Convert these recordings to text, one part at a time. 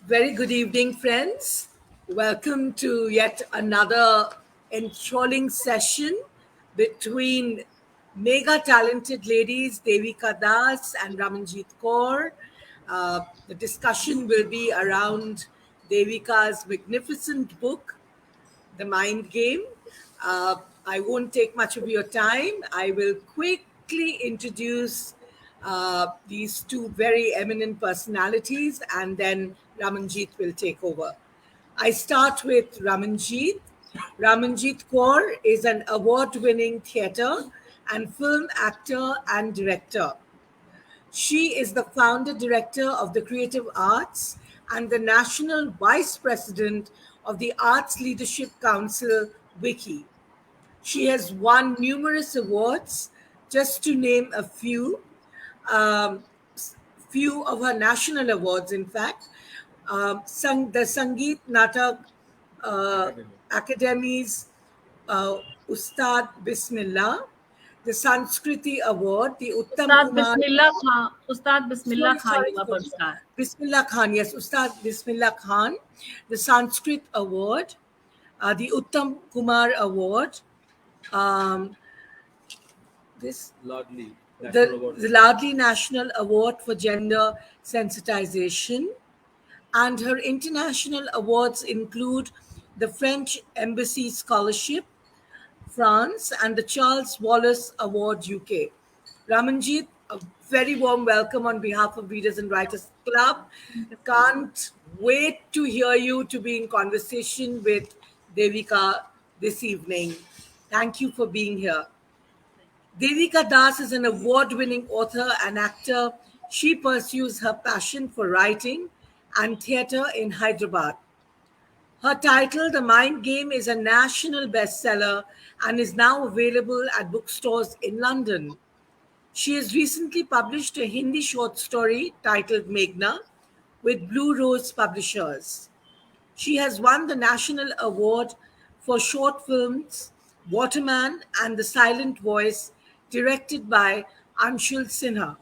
Very good evening, friends. Welcome to yet another enthralling session between mega talented ladies Devika Das and Ramanjit Kaur. The discussion will be around Devika's magnificent book, The Mind Game. Uh, I won't take much of your time. I will quickly introduce these two very eminent personalities, and then Ramanjit will take over. I start with Ramanjit. Ramanjit Kaur is an award winning theatre and film actor and director. She is the founder director of the Creative Arts and the National Vice President of the Arts Leadership Council, Wiki. She has won numerous awards, just to name a few, um, few of her national awards, in fact. The Sangeet Natak uh, Academy's Ustad Bismillah, the Sanskriti Award, the Uttam Kumar Ustad Bismillah Sorry, Khan sorry, Yuva sorry. Puraskar. Bismillah Khan, yes, Ustad Bismillah Khan, the Sanskrit Award, the Uttam Kumar Award, um, this the Ladli National Award for Gender Sensitization, and her international awards include the French Embassy Scholarship, France, and the Charles Wallace Award, UK. Ramanjit, a very warm welcome on behalf of Readers and Writers Club. Can't wait to hear you to be in conversation with Devika this evening. Thank you for being here. Devika Das is an award winning author and actor. She pursues her passion for writing and theatre in Hyderabad. Her title, The Mind Game, is a national bestseller and is now available at bookstores in London. She has recently published a Hindi short story titled Meghna with Blue Rose Publishers. She has won the National Award for Short Films, Waterman, and The Silent Voice, directed by Anshul Sinha.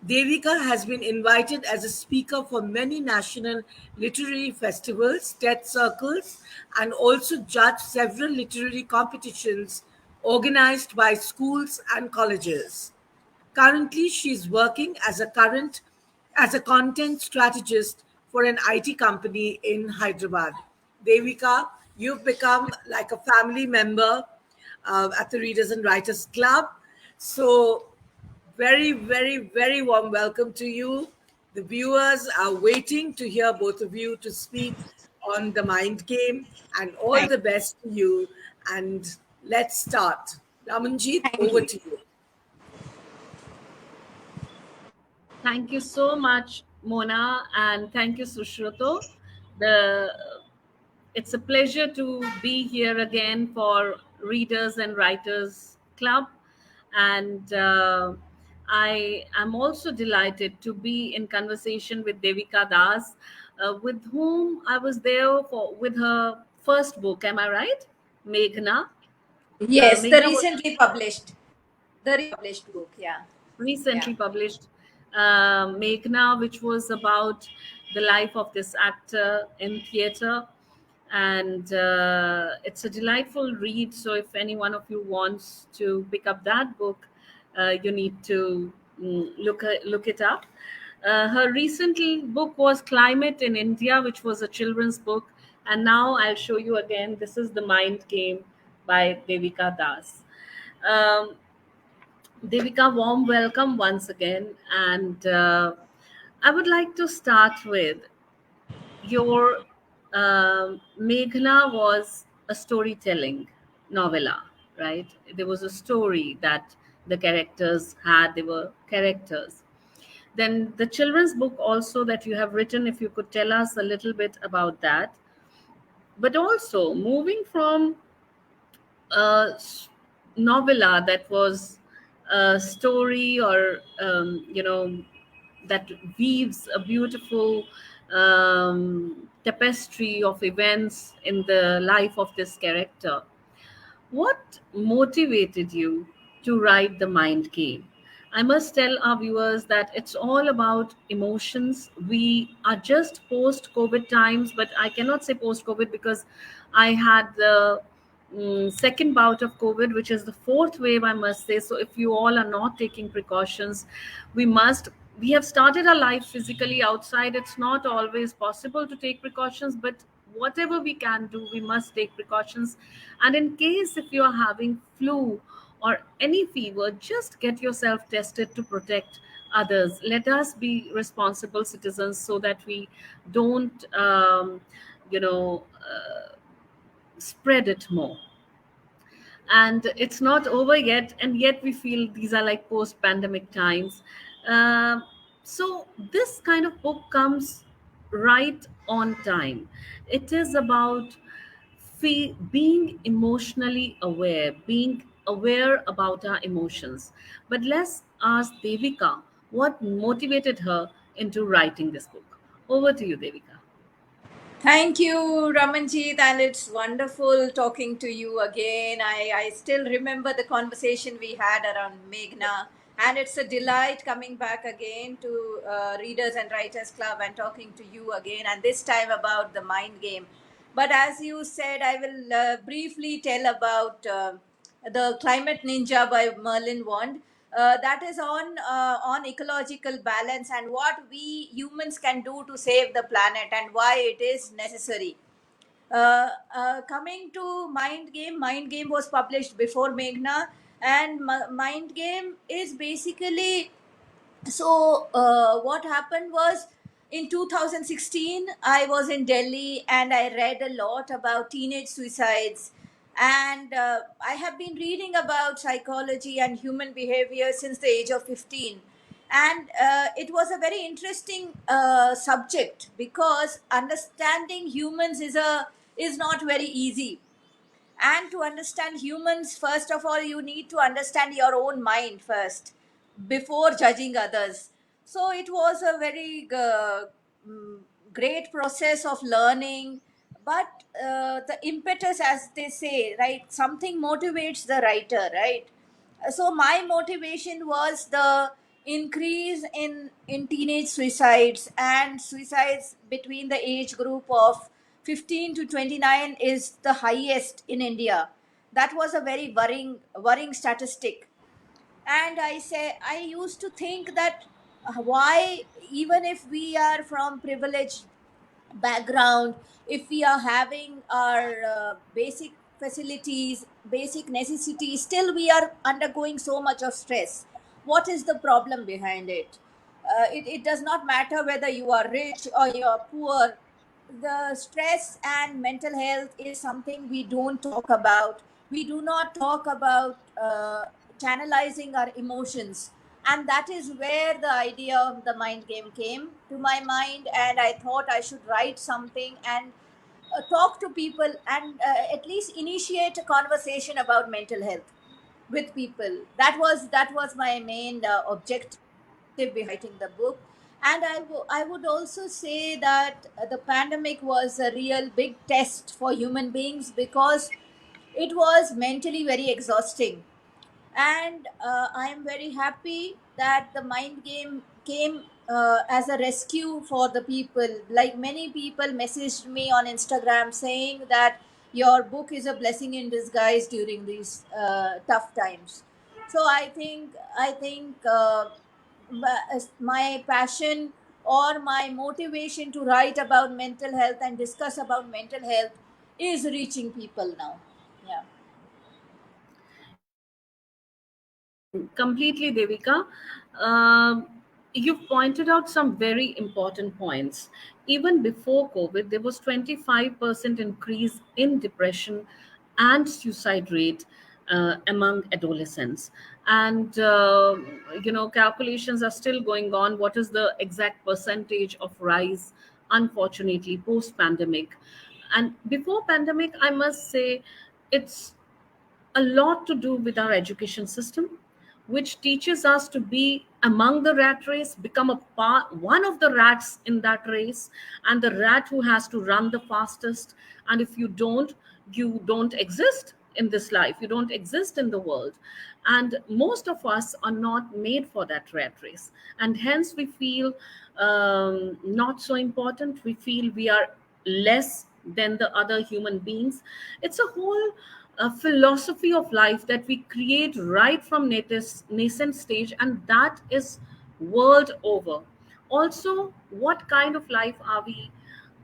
Devika has been invited as a speaker for many national literary festivals, TED circles, and also judged several literary competitions organized by schools and colleges. Currently, she is working as a content strategist for an IT company in Hyderabad. Devika, you've become like a family member at the Readers and Writers Club. So, very, very, very warm welcome to you. The viewers are waiting to hear both of you to speak on the mind game, and all Thank, the best to you. And let's start. Ramanjit, thank over you. to you. Thank you so much, Mona, and thank you, Sushruto. The It's a pleasure to be here again for Readers and Writers Club, and I am also delighted to be in conversation with Devika Das, with whom I was there for with her first book. Am I right, Meghna? Yes, Meghna was the republished book. Yeah, yeah. recently published, Meghna, which was about the life of this actor in theater. And it's a delightful read. So, if any one of you wants to pick up that book, you need to look it up. Her recent book was Climate in India, which was a children's book. And now I'll show you again. This is The Mind Game by Devika Das. Um, Devika, warm welcome once again. And I would like to start with your Meghna was a storytelling novella, right? There was a story that the characters had, they were characters. Then the children's book also that you have written, if you could tell us a little bit about that. But also moving from a novella that was a story or that weaves a beautiful tapestry of events in the life of this character. What motivated you to write The Mind Game? I must tell our viewers that it's all about emotions. We are just post COVID times, but I cannot say post COVID because I had the second bout of COVID, which is the fourth wave, I must say. So if you all are not taking precautions, we must. We have started our life physically outside. It's not always possible to take precautions, but whatever we can do, we must take precautions. And in case if you are having flu or any fever, just get yourself tested to protect others. Let us be responsible citizens so that we don't, you know, spread it more. And it's not over yet, and yet we feel these are like post pandemic times. Um so this kind of book comes right on time. It is about being emotionally aware, being aware about our emotions. But let's ask Devika what motivated her into writing this book. Over to you, Devika. Thank you, Ramanjit, and it's wonderful talking to you again. I still remember the conversation we had around Meghna, and it's a delight coming back again to Readers and Writers Club and talking to you again, and this time about the mind game. But as you said, I will briefly tell about the Climate Ninja by Merlin Wand. That is on ecological balance and what we humans can do to save the planet and why it is necessary. Coming to Mind Game was published before Meghna, and Mind Game is basically what happened was in 2016, I was in Delhi and I read a lot about teenage suicides. And I have been reading about psychology and human behavior since the age of 15. And it was a very interesting subject because understanding humans is not very easy. And to understand humans, first of all, you need to understand your own mind first before judging others. So it was a very mm, great process of learning. But the impetus, as they say, right, something motivates the writer, right? So my motivation was the increase in teenage suicides, and suicides between the age group of 15 to 29 is the highest in India. That was a very worrying statistic. And I used to think that why, even if we are from privileged background, if we are having our basic facilities, basic necessities, still we are undergoing so much of stress. What is the problem behind it? It does not matter whether you are rich or you are poor. The stress and mental health is something we don't talk about. We do not talk about channelizing our emotions, and that is where the idea of the mind game came to my mind. And I thought I should write something and talk to people and at least initiate a conversation about mental health with people. That was my main objective behind writing the book. And I would also say that the pandemic was a real big test for human beings because it was mentally very exhausting. And I am very happy that the mind game came as a rescue for the people. Like, many people messaged me on Instagram saying that your book is a blessing in disguise during these tough times. So I think my passion or my motivation to write about mental health and discuss about mental health is reaching people now. Yeah. Completely, Devika. Um, you've pointed out some very important points. Even before COVID, there was 25% increase in depression and suicide rate among adolescents. And, calculations are still going on. What is the exact percentage of rise, unfortunately, post-pandemic? And before pandemic, I must say, it's a lot to do with our education system, which teaches us to be among the rat race, become a part, one of the rats in that race, and the rat who has to run the fastest. And if you don't exist. in this life. You don't exist in the world. And most of us are not made for that rat race. And hence we feel not so important. We feel we are less than the other human beings. It's a whole philosophy of life that we create right from nascent stage, and that is world over. Also, what kind of life are we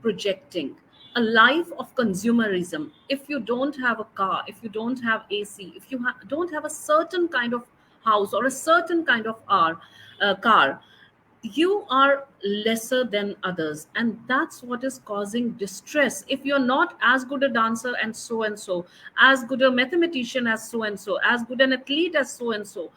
projecting? A life of consumerism. If you don't have a car, if you don't have AC, if you don't have a certain kind of house or a certain kind of car, you are lesser than others, and that's what is causing distress. If you're not as good a dancer and so, as good a mathematician as so, as good an athlete as so,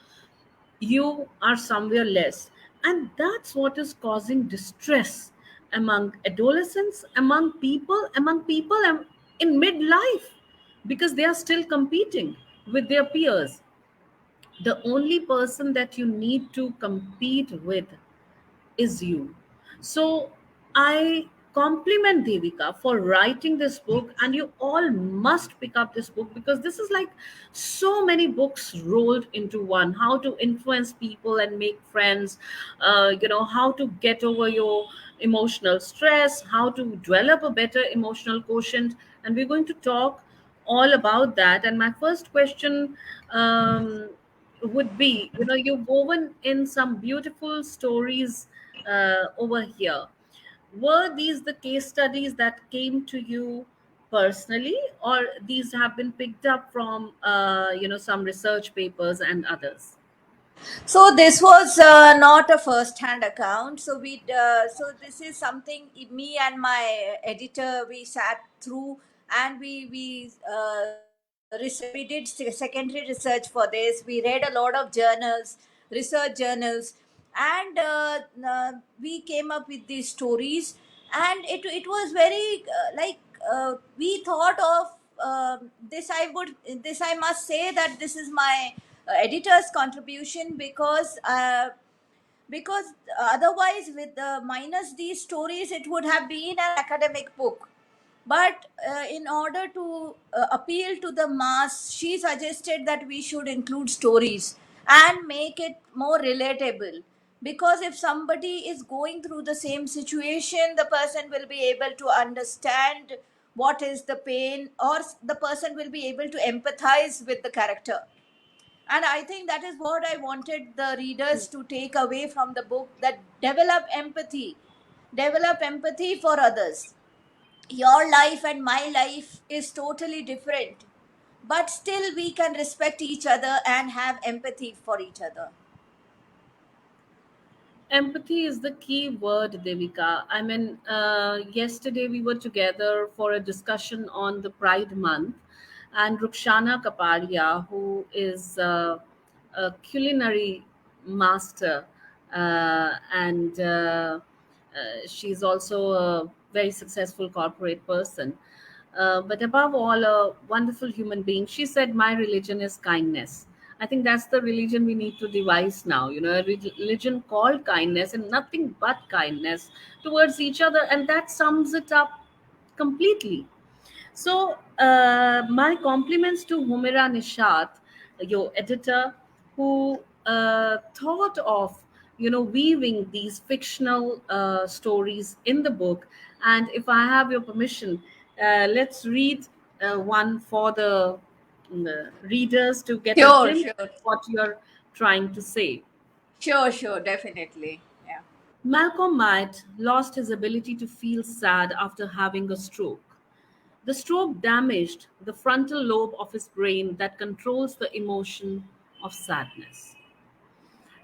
you are somewhere less. And that's what is causing distress among adolescents, among people in midlife, because they are still competing with their peers. The only person that you need to compete with is you. So I compliment Devika for writing this book, and you all must pick up this book, because this is like so many books rolled into one. How to influence people and make friends, how to get over your emotional stress, how to develop a better emotional quotient. And we're going to talk all about that. And my first question would be, you've woven in some beautiful stories over here. Were these the case studies that came to you personally, or these have been picked up from some research papers and others? So this was not a first-hand account. So this is something me and my editor we sat through, and we did secondary research for this. We read a lot of journals, research journals, and we came up with these stories. And it was very we thought of this. I must say that this is my editor's contribution, because otherwise, with minus these stories, it would have been an academic book. But in order to appeal to the mass, she suggested that we should include stories and make it more relatable. Because if somebody is going through the same situation, the person will be able to understand what is the pain, or the person will be able to empathize with the character. And I think that is what I wanted the readers to take away from the book, that develop empathy for others. Your life and my life is totally different, but still we can respect each other and have empathy for each other. Empathy is the key word, Devika. I mean, yesterday we were together for a discussion on the Pride Month, and Rukshana Kapadia, who is a culinary master, and she's also a very successful corporate person, but above all, a wonderful human being. She said, "My religion is kindness." I think that's the religion we need to devise now. A religion called kindness, and nothing but kindness towards each other. And that sums it up completely. So, my compliments to Humira Nishat, your editor, who thought of weaving these fictional stories in the book. And if I have your permission, let's read one for the readers to get a Sure, glimpse sure, of what you're trying to say. sure, definitely. Yeah. Malcolm Might lost his ability to feel sad after having a stroke. The stroke damaged the frontal lobe of his brain that controls the emotion of sadness.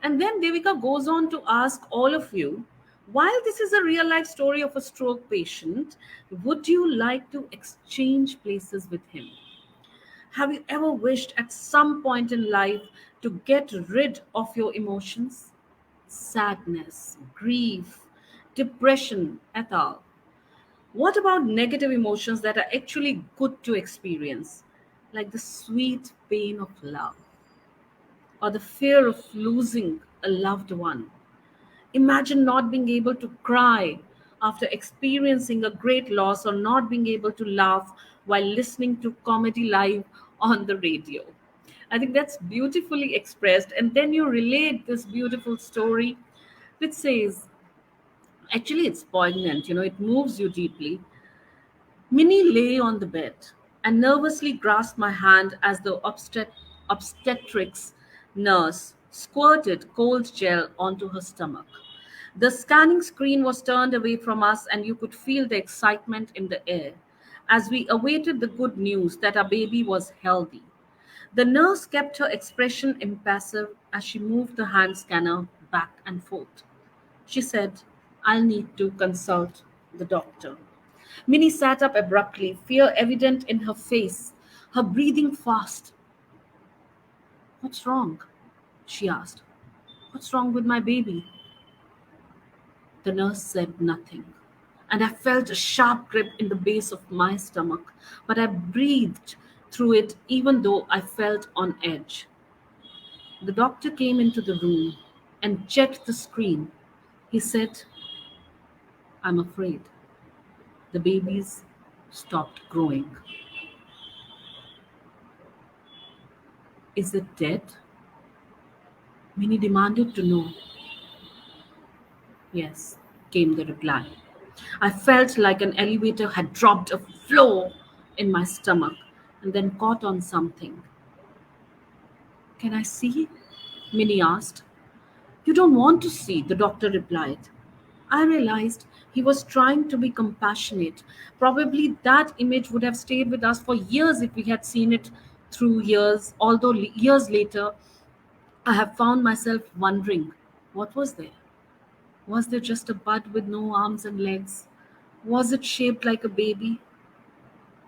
And then Devika goes on to ask all of you, while this is a real life story of a stroke patient, would you like to exchange places with him? Have you ever wished at some point in life to get rid of your emotions? Sadness, grief, depression, et al. What about negative emotions that are actually good to experience, like the sweet pain of love or the fear of losing a loved one? Imagine not being able to cry after experiencing a great loss, or not being able to laugh while listening to comedy live on the radio. I think that's beautifully expressed. And then you relate this beautiful story which says, actually, it's poignant, it moves you deeply. Minnie lay on the bed and nervously grasped my hand as the obstetrics nurse squirted cold gel onto her stomach. The scanning screen was turned away from us, and you could feel the excitement in the air as we awaited the good news that our baby was healthy. The nurse kept her expression impassive as she moved the hand scanner back and forth. She said, "I'll need to consult the doctor." Minnie sat up abruptly, fear evident in her face, her breathing fast. "What's wrong?" she asked. "What's wrong with my baby?" The nurse said nothing, and I felt a sharp grip in the base of my stomach, but I breathed through it even though I felt on edge. The doctor came into the room and checked the screen. He said, "I'm afraid the baby's stopped growing." "Is it dead?" Minnie demanded to know. "Yes," came the reply. I felt like an elevator had dropped a floor in my stomach and then caught on something. "Can I see?" Minnie asked. "You don't want to see," the doctor replied. I realized he was trying to be compassionate. Probably that image would have stayed with us for years if we had seen it through years, although years later, I have found myself wondering, what was there? Was there just a bud with no arms and legs? Was it shaped like a baby?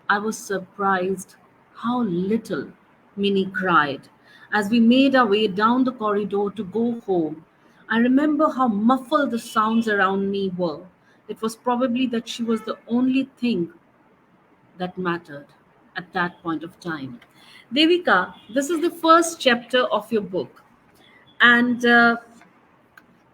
I was surprised how little Minnie cried as we made our way down the corridor to go home. I remember how muffled the sounds around me were. It was probably that she was the only thing that mattered at that point of time. Devika, this is the first chapter of your book. And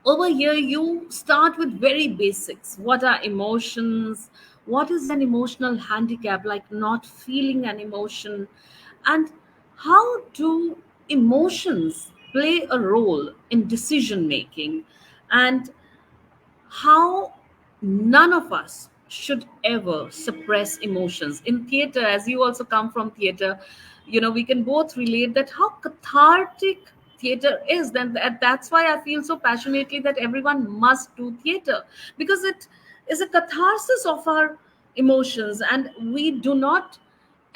over here you start with very basics. What are emotions? What is an emotional handicap, like not feeling an emotion? And how do emotions play a role in decision making? And how none of us should ever suppress emotions in theater. As you also come from theater, we can both relate that how cathartic theater is. Then that's why I feel so passionately that everyone must do theater, because it is a catharsis of our emotions, and we do not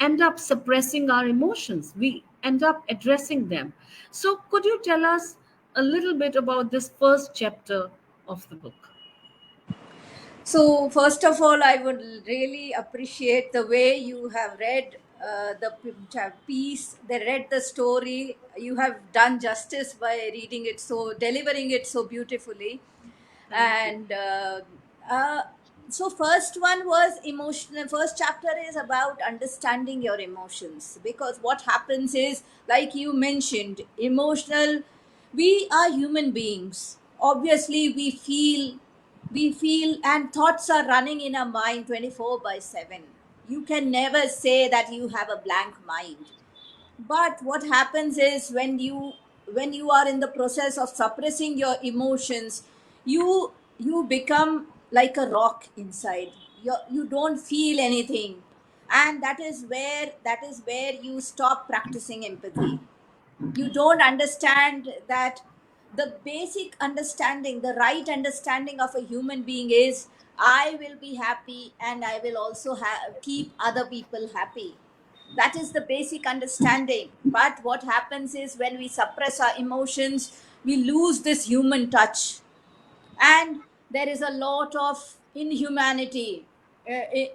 end up suppressing our emotions, we end up addressing them. So could you tell us a little bit about this first chapter of the book? So, first of all, I would really appreciate the way you have read the piece, they read the story. You have done justice by reading it so, delivering it so beautifully. Thank you. And uh, so, first one was emotional. First chapter is about understanding your emotions, because what happens is, like you mentioned, emotional. We are human beings. Obviously, we feel and thoughts are running in our mind 24 by 7. You can never say that you have a blank mind. But what happens is, when you are in the process of suppressing your emotions, you become like a rock inside. You don't feel anything. And that is where you stop practicing empathy. You don't understand that the basic understanding, the right understanding of a human being is, I will be happy and I will also keep other people happy. That is the basic understanding. But what happens is, when we suppress our emotions, we lose this human touch. And there is a lot of inhumanity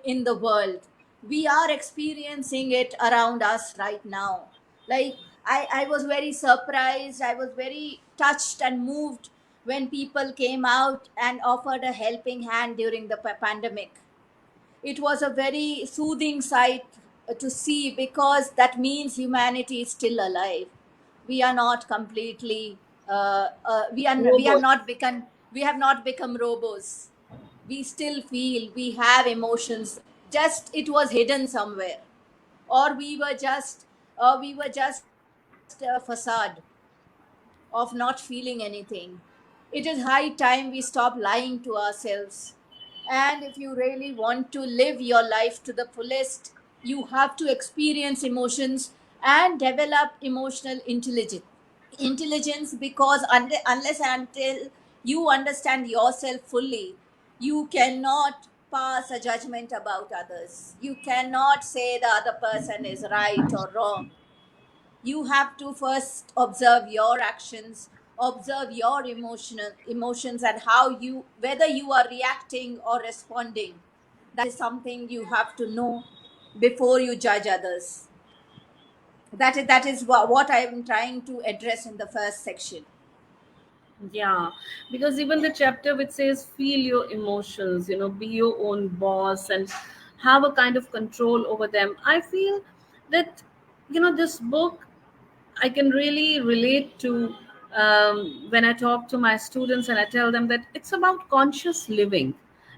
in the world. We are experiencing it around us right now. Like, I was very surprised, I was very touched and moved when people came out and offered a helping hand during the pandemic. It was a very soothing sight to see, because that means humanity is still alive. We are not completely we are Robot. not become we have not become robots. We still feel, we have emotions, just it was hidden somewhere, or we were just we were just a facade of not feeling anything. It is high time we stop lying to ourselves. And if you really want to live your life to the fullest, you have to experience emotions and develop emotional intelligence, because unless and until you understand yourself fully, you cannot pass a judgment about others. You cannot say the other person is right or wrong. You have to first observe your actions, observe your emotions, and how you, whether you are reacting or responding. That is something you have to know before you judge others. That is what I am trying to address in the first section. Yeah, because even the chapter which says feel your emotions, be your own boss and have a kind of control over them. I feel that, this book I can really relate to when I talk to my students and I tell them that it's about conscious living.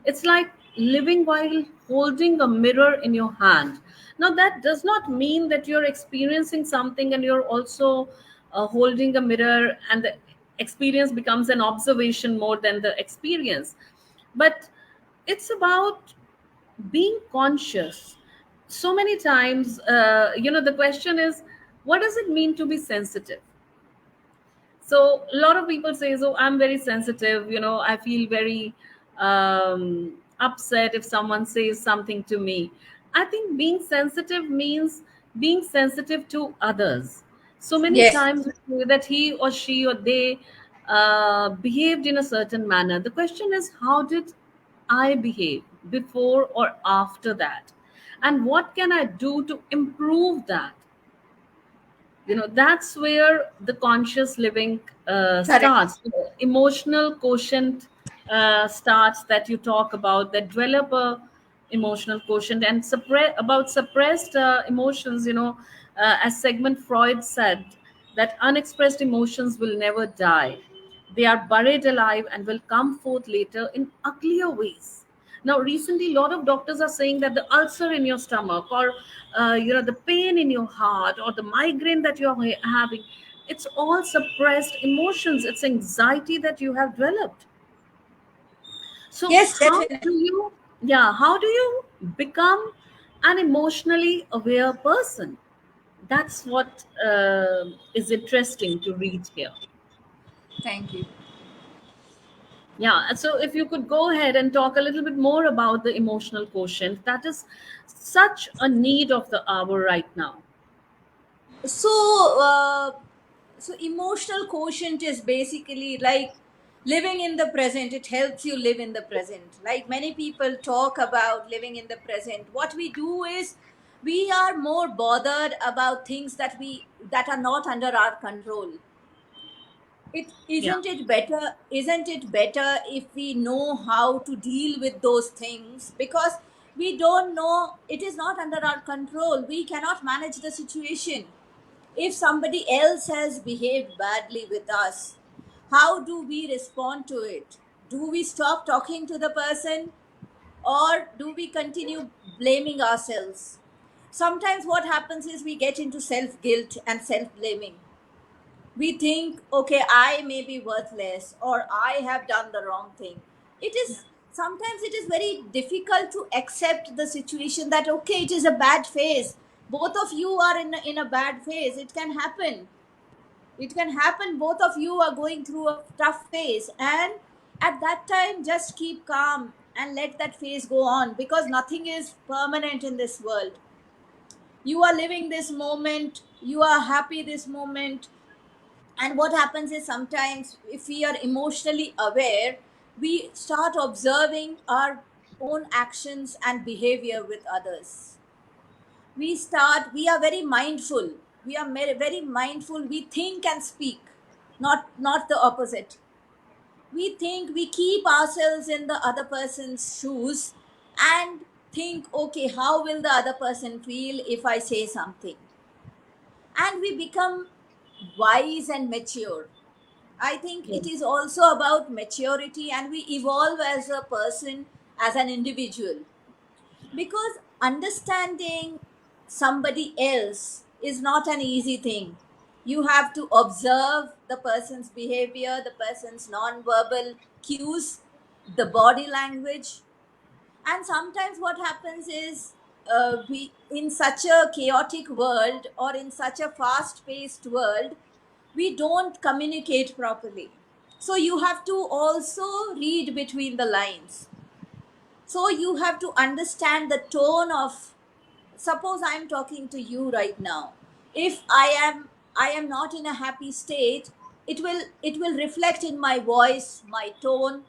It's like living while holding a mirror in your hand. Now, that does not mean that you're experiencing something and you're also holding a mirror and the experience becomes an observation more than the experience. But it's about being conscious. So many times, the question is, what does it mean to be sensitive? So a lot of people say, "Oh, I'm very sensitive. I feel very upset if someone says something to me." I think being sensitive means being sensitive to others. So many Yes. times we say that he or she or they behaved in a certain manner. The question is, how did I behave before or after that? And what can I do to improve that? That's where the conscious living Correct. starts. The emotional quotient starts, that you talk about, that develop a emotional quotient and about suppressed emotions. As Sigmund Freud said, that unexpressed emotions will never die. They are buried alive and will come forth later in uglier ways. Now, recently, a lot of doctors are saying that the ulcer in your stomach, or the pain in your heart, or the migraine that you're having, it's all suppressed emotions. It's anxiety that you have developed. So, Yes, definitely. how do you become an emotionally aware person? That's what is interesting to read here. Thank you. Yeah, so if you could go ahead and talk a little bit more about the emotional quotient, that is such a need of the hour right now. So so emotional quotient is basically like living in the present. It helps you live in the present. Like many people talk about living in the present, what we do is we are more bothered about things that are not under our control. It Yeah. isn't it better if we know how to deal with those things, because we don't know, it is not under our control, we cannot manage the situation. If somebody else has behaved badly with us, how do we respond to it? Do we stop talking to the person, or do we continue blaming ourselves? Sometimes what happens is we get into self guilt and self blaming. We think, okay, I may be worthless, or I have done the wrong thing. It is, sometimes it is very difficult to accept the situation that okay, it is a bad phase. Both of you are in a bad phase. It can happen. It can happen, both of you are going through a tough phase, and at that time just keep calm and let that phase go on, because nothing is permanent in this world. You are living this moment, you are happy this moment. And what happens is, sometimes if we are emotionally aware, we start observing our own actions and behavior with others. We are very mindful. We are very mindful. We think and speak, not the opposite. We think, we keep ourselves in the other person's shoes and think, okay, how will the other person feel if I say something? And we become wise and mature. I think Yeah. it is also about maturity, and we evolve as a person, as an individual. Because understanding somebody else is not an easy thing. You have to observe the person's behavior, the person's non-verbal cues, the body language. And sometimes what happens is, we in such a chaotic world or in such a fast-paced world, we don't communicate properly. So you have to also read between the lines. So you have to understand the tone of, suppose I'm talking to you right now. If I am not in a happy state, it will reflect in my voice, my tone.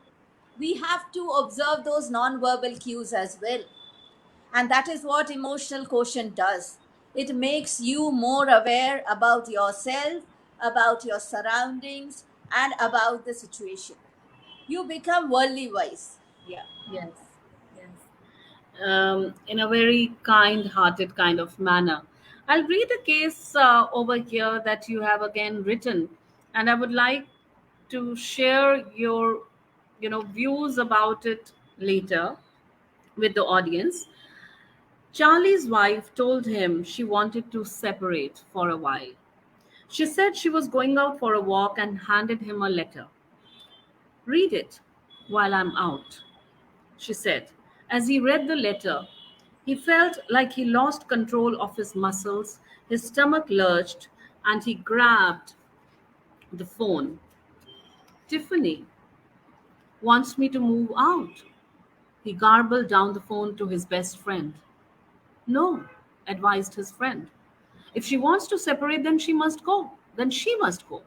We have to observe those non-verbal cues as well. And that is what emotional quotient does. It makes you more aware about yourself, about your surroundings, and about the situation. You become worldly wise. Yeah. Yes, yes. In a very kind hearted kind of manner. I'll read a case over here that you have again written, and I would like to share your views about it later with the audience. Charlie's wife told him she wanted to separate for a while. She said she was going out for a walk and handed him a letter. Read it while I'm out, she said. As he read the letter, he felt like he lost control of his muscles, his stomach lurched, and he grabbed the phone. Tiffany wants me to move out. He garbled down the phone to his best friend. No, advised his friend. If she wants to separate, then she must go. Then she must go.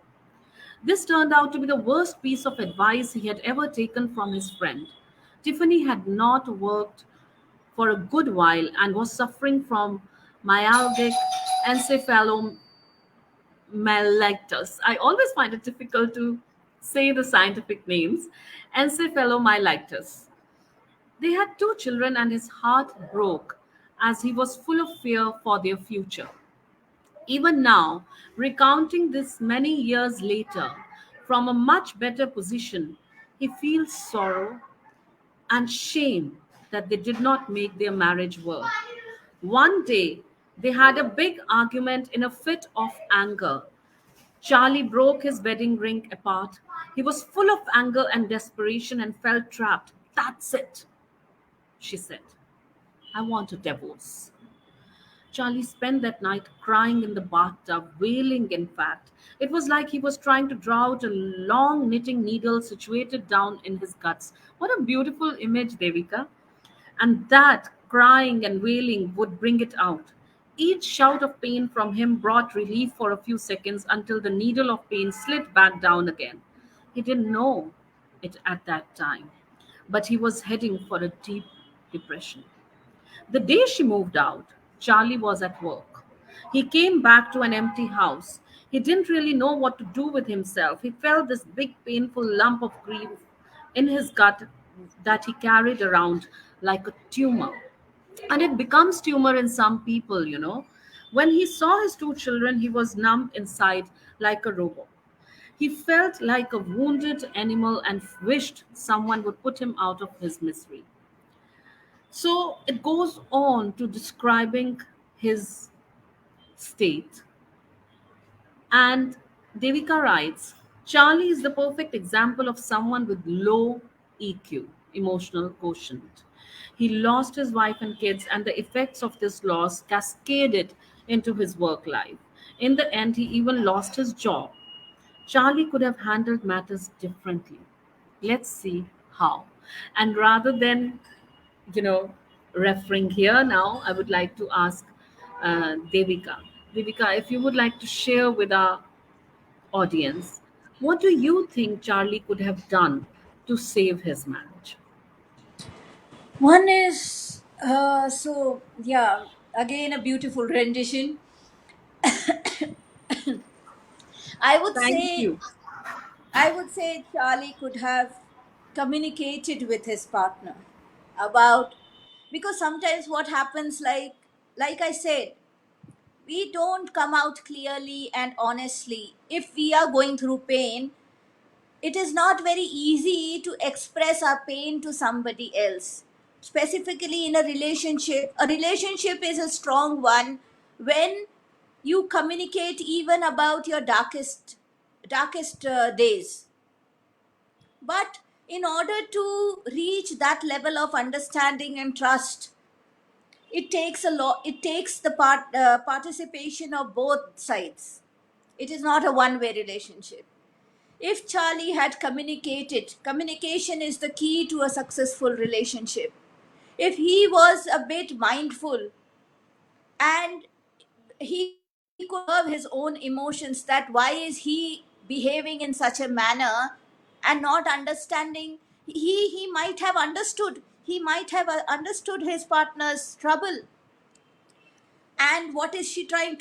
This turned out to be the worst piece of advice he had ever taken from his friend. Tiffany had not worked for a good while and was suffering from myalgic encephalomyelitis. I always find it difficult to say the scientific names. Encephalomyelitis. They had two children, and his heart broke as he was full of fear for their future. Even now, recounting this many years later, from a much better position, he feels sorrow and shame that they did not make their marriage work. One day, they had a big argument in a fit of anger. Charlie broke his wedding ring apart. He was full of anger and desperation and felt trapped. That's it, she said. I want a divorce. Charlie spent that night crying in the bathtub, wailing, in fact. It was like he was trying to draw out a long knitting needle situated down in his guts. What a beautiful image, Devika. And that crying and wailing would bring it out. Each shout of pain from him brought relief for a few seconds until the needle of pain slid back down again. He didn't know it at that time, but he was heading for a deep depression. The day she moved out, Charlie was at work. He came back to an empty house. He didn't really know what to do with himself. He felt this big, painful lump of grief in his gut that he carried around like a tumor. And it becomes tumor in some people. When he saw his two children, he was numb inside like a robot. He felt like a wounded animal and wished someone would put him out of his misery. So it goes on to describing his state. And Devika writes, Charlie is the perfect example of someone with low EQ, emotional quotient. He lost his wife and kids, and the effects of this loss cascaded into his work life. In the end, he even lost his job. Charlie could have handled matters differently. Let's see how. And rather than, you know, referring here now, I would like to ask Devika. Devika, if you would like to share with our audience, what do you think Charlie could have done to save his marriage? One is, so yeah, again a beautiful rendition. I would Thank say you. I would say Charlie could have communicated with his partner about, because sometimes what happens, like I said, we don't come out clearly and honestly. If we are going through pain, it is not very easy to express our pain to somebody else. Specifically in a relationship is a strong one when You communicate even about your darkest days. But in order to reach that level of understanding and trust, it takes a lot. It takes the participation of both sides. It is not a one-way relationship. If Charlie had communicated, communication is the key to a successful relationship. If he was a bit mindful and he could observe his own emotions, that why is he behaving in such a manner, and not understanding, he might have understood, he might have understood his partner's trouble. And what is she trying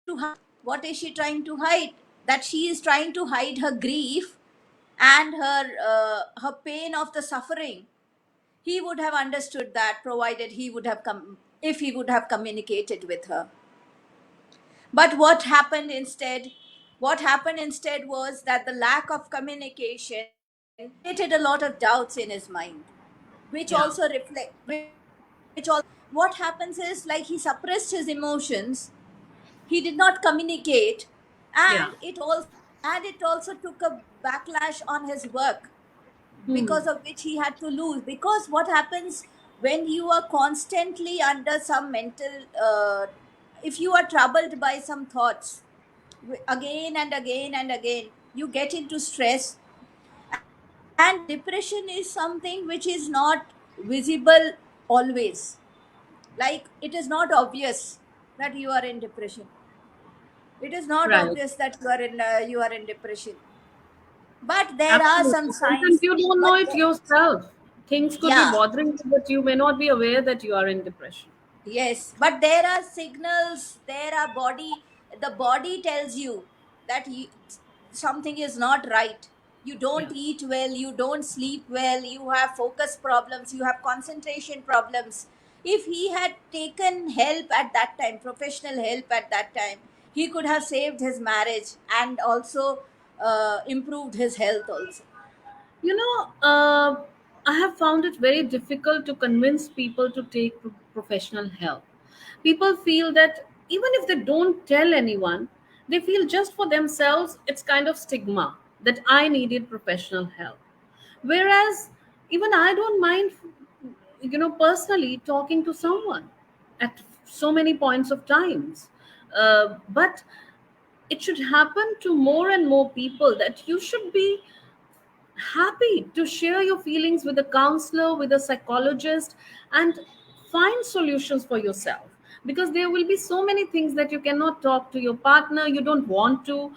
to hide? What is she trying to hide? That she is trying to hide her grief and her pain of the suffering. He would have understood that, provided he would have come, if he would have communicated with her. But what happened instead was that the lack of communication created a lot of doubts in his mind, which Yeah. also what happens is, like, he suppressed his emotions, he did not communicate, Yeah. and it also took a backlash on his work, Hmm. because of which he had to lose. Because what happens when you are constantly under some mental if you are troubled by some thoughts, again and again and again, you get into stress. And depression is something which is not visible always. Like, it is not obvious that you are in depression. It is not Right. obvious that you are in depression. But there are some Absolutely. Sometimes signs. you don't know But it yourself. Things could be yeah, bothering you, but you may not be aware that you are in depression. yes, but there are signals. There are body. The body tells you that something is not right. You Yeah. don't eat well. You don't sleep well. You have focus problems. You have concentration problems. If he had taken help at that time, professional help at that time, he could have saved his marriage and also improved his health also. You know, I have found it very difficult to convince people to take professional help. People feel that even if they don't tell anyone, they feel just for themselves, it's kind of stigma that I needed professional help. Whereas even I don't mind, personally talking to someone at so many points of times. But it should happen to more and more people that you should be happy to share your feelings with a counselor, with a psychologist, and find solutions for yourself. Because there will be so many things that you cannot talk to your partner, you don't want to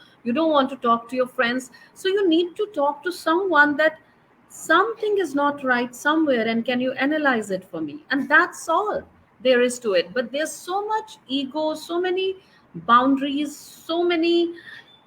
talk to your friends. So you need to talk to someone that something is not right somewhere, and can you analyze it for me? And that's all there is to it. But there's so much ego, so many boundaries, so many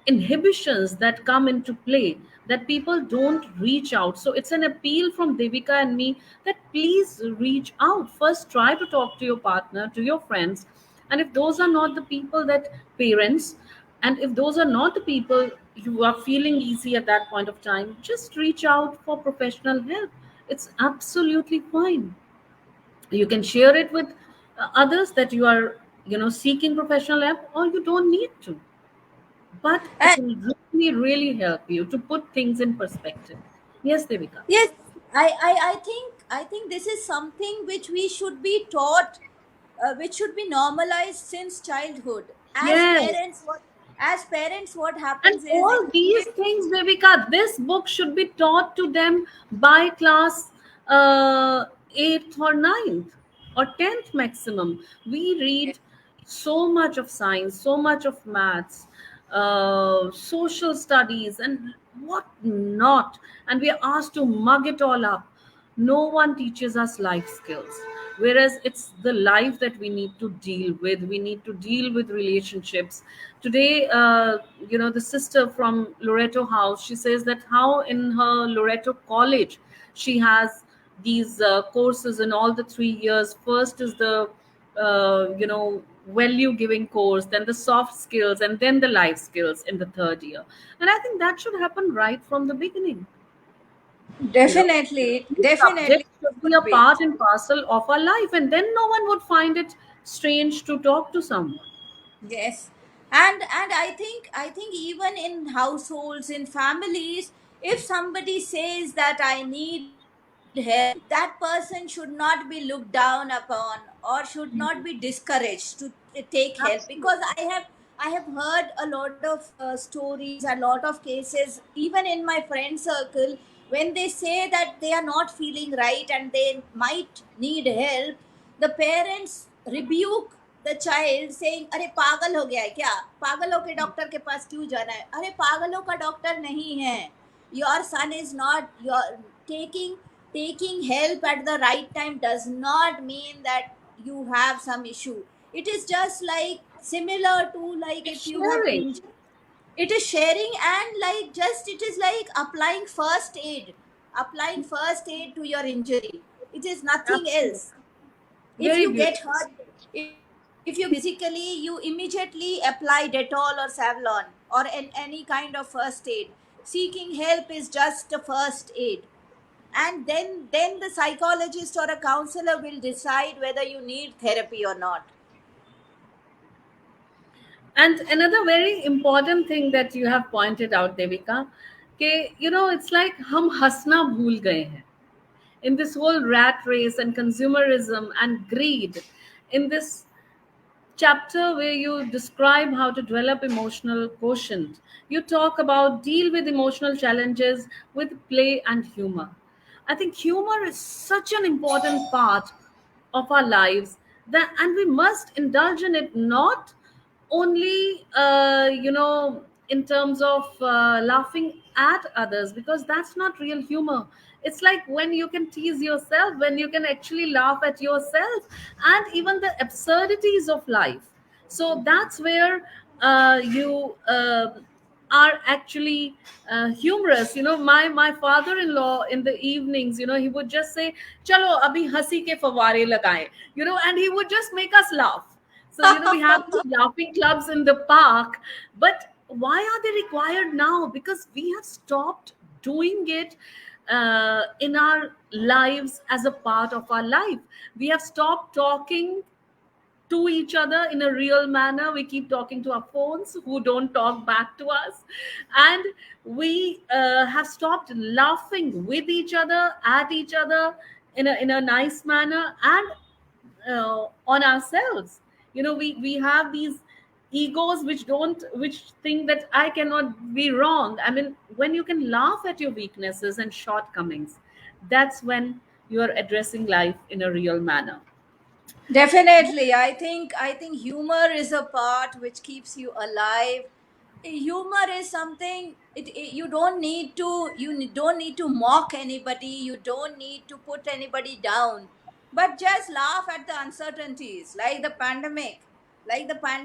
inhibitions that come into play that people don't reach out. So it's an appeal from Devika and me that please reach out. First, try to talk to your partner, to your friends. And if those are not the people, that parents, and if those are not the people you are feeling easy at that point of time, just reach out for professional help. It's absolutely fine. You can share it with others that you are seeking professional help, or you don't need to, but it will really, really help you to put things in perspective. Yes, Devika. Yes, I think this is something which we should be taught, which should be normalized since childhood. Yes. As parents, what And happens is, if all these things, Devika, this book should be taught to them by class uh, 8th or ninth or 10th maximum. We read so much of science, so much of maths, social studies, and what not. And we are asked to mug it all up. No one teaches us life skills, whereas it's the life that we need to deal with. We need to deal with relationships today. The sister from Loreto House, she says that how in her Loreto college she has these courses in all the 3 years. First is the value giving course, then the soft skills, and then the life skills in the third year. And I think that should happen right from the beginning. you know definitely, these definitely subjects should be should a be. part and parcel of our life, and then no one would find it strange to talk to someone. Yes. And I think even in households, in families, if somebody says that I need help, that person should not be looked down upon or should not be discouraged to take help, because Absolutely. I have heard a lot of stories, a lot of cases, even in my friend circle, when they say that they are not feeling right and they might need help, the parents rebuke the child saying, अरे पागल हो गया है क्या, पागलों के doctor के पास क्यों जाना है, अरे पागलों का डॉक्टर नहीं है, your son is not your taking help at the right time does not mean that you have some issue. It is just like similar to, like, It's if you have sharing. injured, it is sharing, and like just it is like applying first aid to your injury. It is nothing Absolutely. else. If Very you get beautifully hurt, said. if you get hurt physically, you immediately apply Dettol or Savlon or any kind of first aid. Seeking help is just a first aid, and then the psychologist or a counselor will decide whether you need therapy or not. And another very important thing that you have pointed out, Devika, it's like हम हंसना भूल गए हैं in this whole rat race and consumerism and greed, in this chapter where you describe how to develop emotional quotient. You talk about deal with emotional challenges with play and humor. I think humor is such an important part of our lives, that and we must indulge in it, not only in terms of laughing at others, because that's not real humor. It's like when you can tease yourself, when you can actually laugh at yourself and even the absurdities of life. So that's where you are actually humorous. My father-in-law, in the evenings, he would just say, chalo abhi hasi ke faware lagaye, and he would just make us laugh. So, we have these laughing clubs in the park, but why are they required now? Because we have stopped doing it in our lives as a part of our life. We have stopped talking to each other in a real manner. We keep talking to our phones who don't talk back to us. And we have stopped laughing with each other, at each other, in a nice manner, and on ourselves. We have these egos which think that I cannot be wrong. I mean, when you can laugh at your weaknesses and shortcomings, that's when you are addressing life in a real manner. Definitely, I think humor is a part which keeps you alive. Humor is something, you don't need to, don't need to mock anybody, you don't need to put anybody down, but just laugh at the uncertainties, like the pandemic.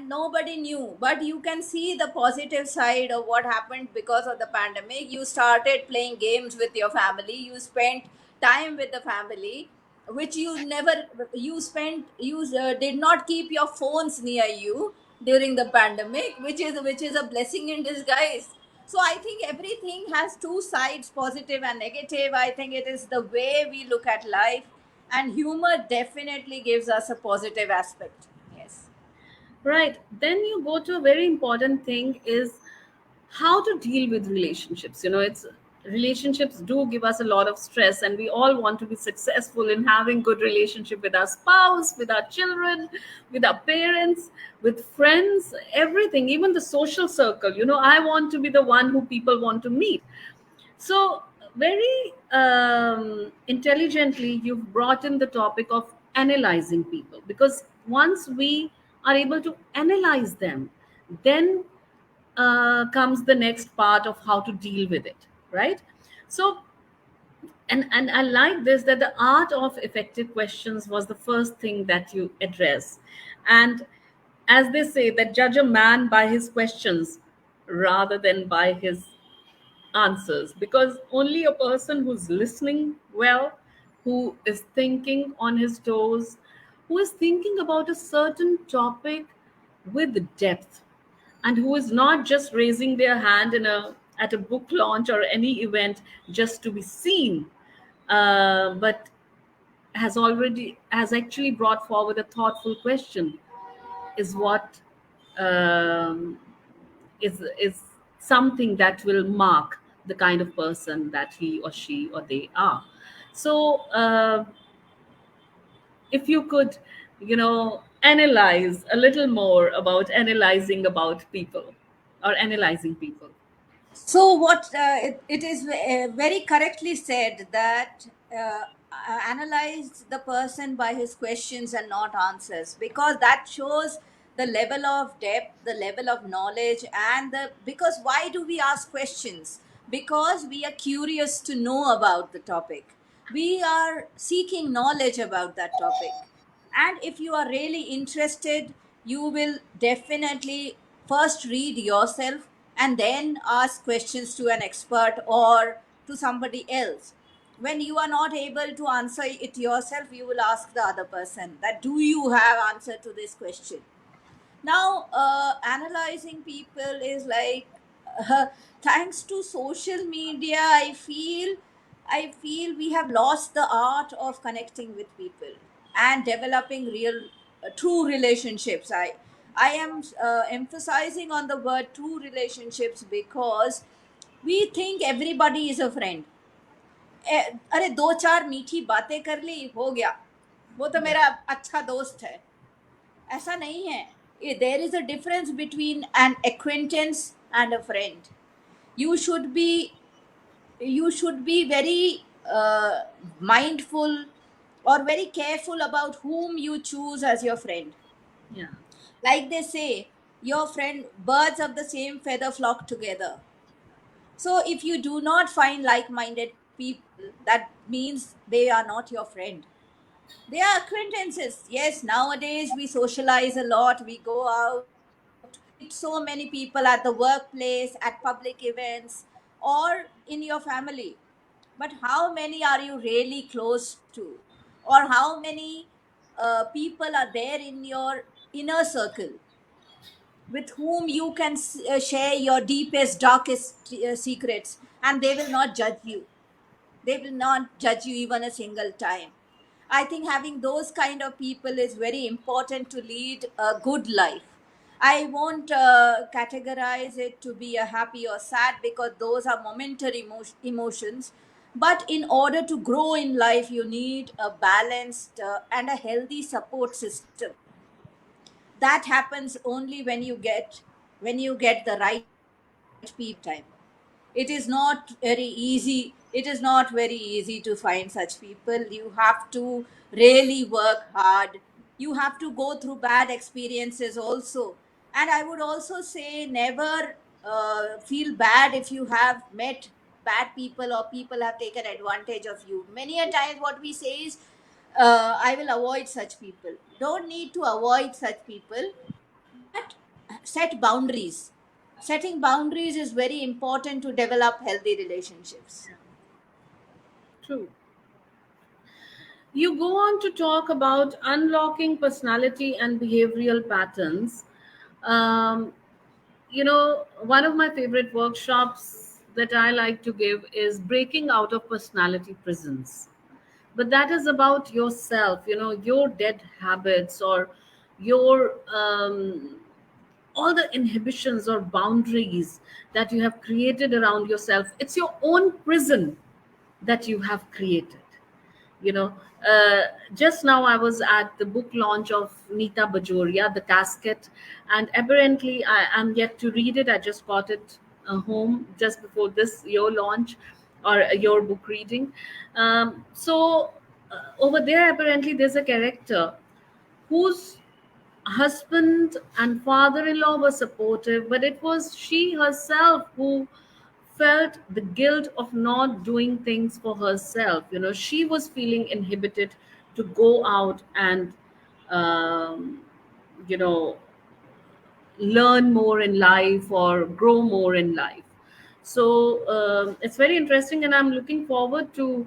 Nobody knew, but you can see the positive side of what happened because of the pandemic. You started playing games with your family, you spent time with the family, which you never, you did not keep your phones near you during the pandemic, which is a blessing in disguise. So I think everything has two sides, positive and negative. I think it is the way we look at life, and humor definitely gives us a positive aspect. Yes. Right. Then you go to a very important thing is how to deal with relationships. It's relationships do give us a lot of stress, and we all want to be successful in having good relationship with our spouse, with our children, with our parents, with friends, everything, even the social circle. I want to be the one who people want to meet. So, very intelligently, you've brought in the topic of analyzing people, because once we are able to analyze them, then comes the next part of how to deal with it, right? So, and I like this, that the art of effective questions was the first thing that you address. And as they say, that judge a man by his questions rather than by his answers, because only a person who's listening well, who is thinking on his toes, who is thinking about a certain topic with depth, and who is not just raising their hand at a book launch or any event just to be seen, but has actually brought forward a thoughtful question, is what um, is something that will mark the kind of person that he or she or they are. So if you could, analyze a little more about analyzing about people or analyzing people. So, what it is very correctly said that analyze the person by his questions and not answers, because that shows the level of depth, the level of knowledge, and the because why do we ask questions? Because we are curious to know about the topic. We are seeking knowledge about that topic, and if you are really interested, you will definitely first read yourself and then ask questions to an expert or to somebody else. When you are not able to answer it yourself, you will ask the other person that, do you have answer to this question? Now analyzing people is like, uh, thanks to social media, I feel we have lost the art of connecting with people and developing real true relationships. I am emphasizing on the word true relationships because we think everybody is a friend. अरे दो चार मीठी बातें कर ली हो गया, वो तो Yeah, मेरा अच्छा दोस्त है। ऐसा नहीं है। There is a difference between an acquaintance and a friend. You should be you should be very mindful or very careful about whom you choose as your friend. yeah, Like they say, your friend, birds of the same feather flock together. So if you do not find like-minded people, that means they are not your friend. They are acquaintances. Yes, nowadays we socialize a lot. We go out, we meet so many people at the workplace, at public events, or in your family. But how many are you really close to? Or how many people are there in your inner circle with whom you can share your deepest, darkest secrets, and they will not judge you? They will not judge you even a single time. I think having those kind of people is very important to lead a good life. I won't categorize it to be a happy or sad because those are momentary emotions. But in order to grow in life, you need a balanced and a healthy support system. That happens only when you get the right people at the right time. It is not very easy to find such people. You have to really work hard. You have to go through bad experiences also. And I would also say, never feel bad if you have met bad people or people have taken advantage of you. Many a times what we say is, I will avoid such people. Don't need to avoid such people, but set boundaries. Setting boundaries is very important to develop healthy relationships. true. You go on to talk about unlocking personality and behavioral patterns. Um, One of my favorite workshops that I like to give is breaking out of personality prisons. But that is about yourself, your dead habits or your all the inhibitions or boundaries that you have created around yourself. It's your own prison that you have created. you know uh, just now I was at the book launch of Nita Bajoria, The Casket, and apparently I am yet to read it. I just got it home just before this your launch or your book reading. Over there apparently there's a character whose husband and father-in-law were supportive, but it was she herself who felt the guilt of not doing things for herself. She was feeling inhibited to go out and um, you know learn more in life or grow more in life. So it's very interesting and I'm looking forward to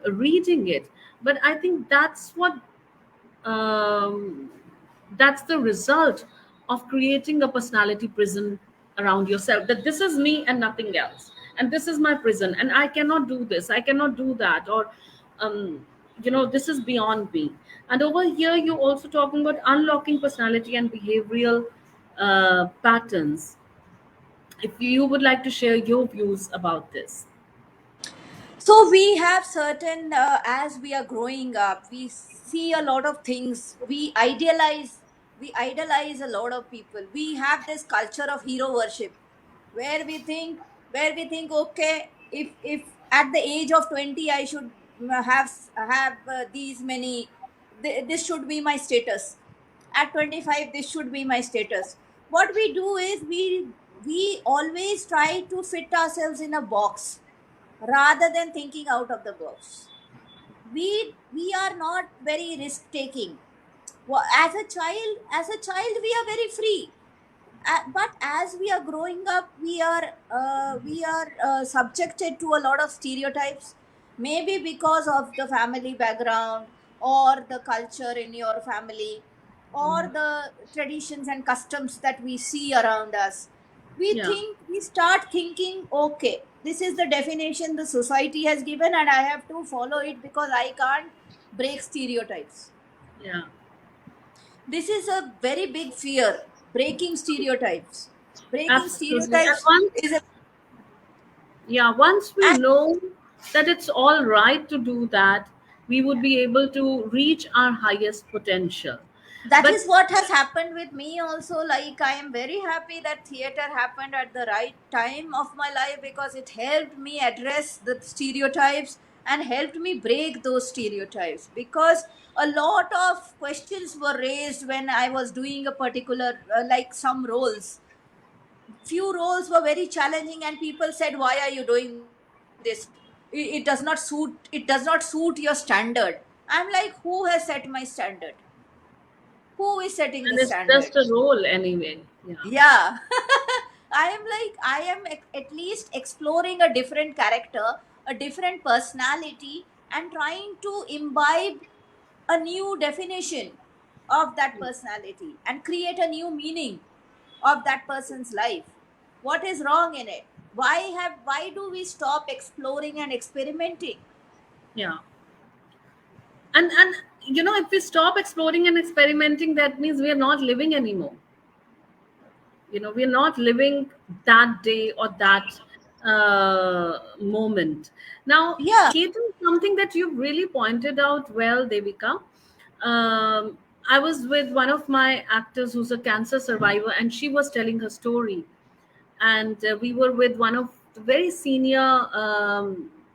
reading it. But I think um, that's the result of creating a personality prison around yourself, that this is me and nothing else, and this is my prison and I cannot do this, I cannot do that, or this is beyond me. And over here you're also talking about unlocking personality and behavioral patterns. If you would like to share your views about this. So we have certain, as we are growing up, we see a lot of things. We idolize a lot of people. We have this culture of hero worship, where we think, okay, if at the age of 20 I should have these many, this should be my status. At 25, this should be my status. What we do is we always try to fit ourselves in a box rather than thinking out of the box. We are not very risk taking. As a child we are very free. But as we are growing up, we are subjected to a lot of stereotypes, maybe because of the family background, or the culture in your family, or the traditions and customs that we see around us. Yeah, We start thinking, okay, this is the definition the society has given, and I have to follow it because I can't break stereotypes. yeah, This is a very big fear, breaking stereotypes. Breaking absolutely. And stereotypes once, is a, yeah, once we and know that it's all right to do that, we would be able to reach our highest potential. that But is what has happened with me also. Like, I am very happy that theater happened at the right time of my life, because it helped me address the stereotypes and helped me break those stereotypes, because a lot of questions were raised when I was doing a particular, like some roles. Few roles were very challenging, and people said, why are you doing this? It does not suit your standard. I'm like, who has set my standard? Who is setting the and it's standard? just a role anyway. Yeah, Yeah. I am at least exploring a different character, a different personality, and trying to imbibe a new definition of that personality and create a new meaning of that person's life. What is wrong in it? Why do we stop exploring and experimenting? yeah. And if we stop exploring and experimenting, that means we are not living anymore. We're not living that day or that moment. Now, Yeah. theater is something that you've really pointed out well, Devika. I was with one of my actors who's a cancer survivor, and she was telling her story. And we were with one of the very senior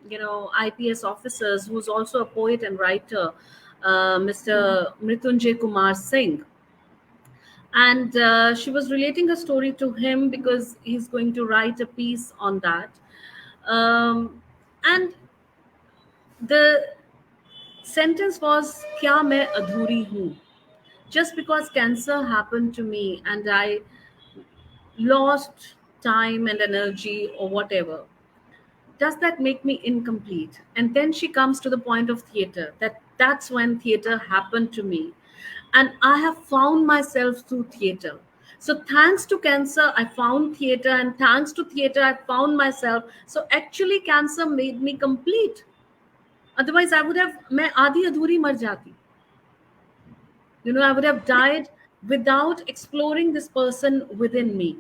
IPS officers, who's also a poet and writer, Mr. Mrityunjay Kumar Singh. And she was relating a story to him because he's going to write a piece on that. And the sentence was, kya main adhuri hu? Just because cancer happened to me and I lost time and energy or whatever, does that make me incomplete? And then she comes to the point of theater, that's when theater happened to me, and I have found myself through theater. So thanks to cancer I found theater, and thanks to theater I found myself. So actually cancer made me complete. Otherwise I would have, मैं आधी अधूरी मर जाती. I would have died without exploring this person within me.